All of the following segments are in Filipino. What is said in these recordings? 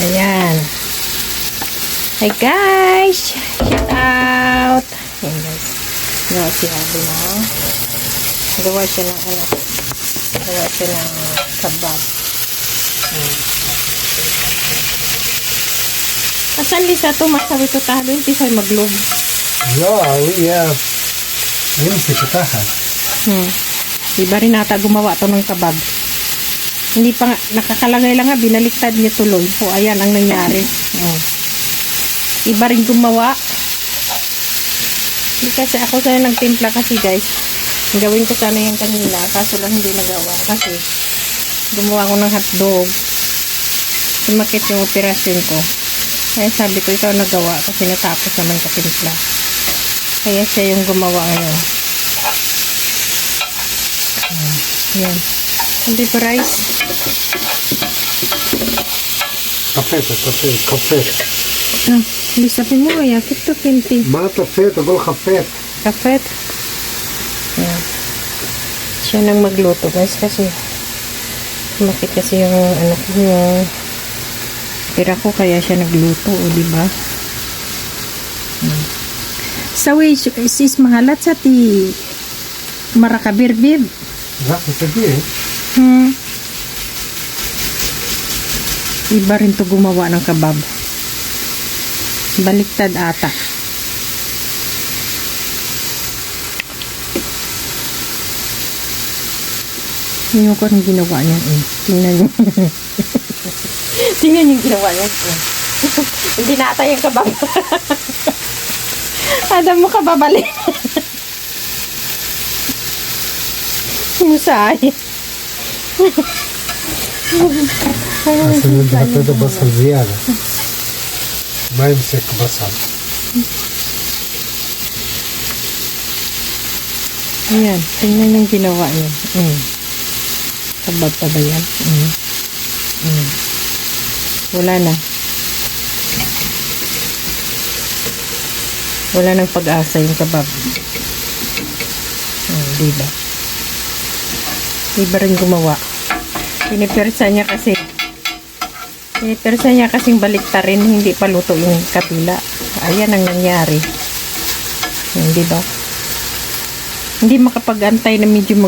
Ayan. Hi guys! Shout out! Ayan guys. Gawa si Abby na. Gawa siya ng ano. Gawa siya ng kebab. Asan Lisa to? Masawi to tayo. Hindi sa'yo maglob. Yeah. Yun si Kitahan. Diba rin nata gumawa to ng kebab. Hindi pa nga, nakakalagay lang nga, binaliktad niya tuloy. O, ayan ang nangyari. Iba rin gumawa. Hindi kasi ako sana nagtimpla kasi guys. Gawin ko sana yung kanina, kaso lang hindi nagawa. Kasi, gumawa ko ng hotdog. Sumakit yung operasyon ko. Kaya sabi ko, ikaw nagawa kasi natapos naman katimpla. Kaya siya yung gumawa ngayon. Yan. Hindi pa rice. קפה. Lisapin mo kaya. Kito kinti. מה תפה? תבוא לחפת. Kafet. Yan. Siya nang magluto guys kasi sumakit kasi yung ano ko yung pira ko kaya siya nagluto o diba? Sawi sis mahalat sa ti marakabirbib. אנחנו תגיע. Iba rin to gumawa ng kebab. Baliktad ata. Tingnan ko ang ginawa niya. Tingnan niyo. Tingnan yung ginawa niya. Hindi nata yung kebab. Adam mo ka babalik. Musay. עשינו את הבصל זיאדה. מה ימסק בסל? Ayan, tingnan yung ginawa niya. Kabab pa ba yan? Wala na. Wala nang pag-asa yung kabab. Diba? Iba rin gumawa. Pinipersa niya kasing baliktarin, hindi pa luto yung kapila. Ayan ang nangyari. Diba? Hindi makapag-antay na medyo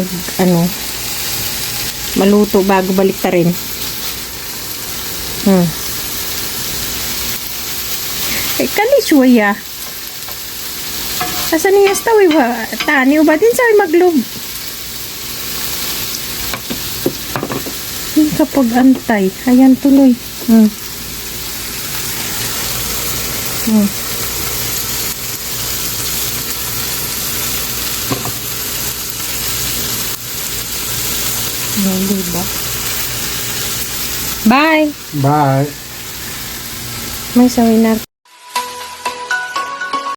maluto bago baliktarin. Kaliswaya. Asan niya stawi ba? Tani o ba din sabi maglob? Hindi kapag-antay. Ayan tuloy. Diba? Bye! Bye. May sawi na.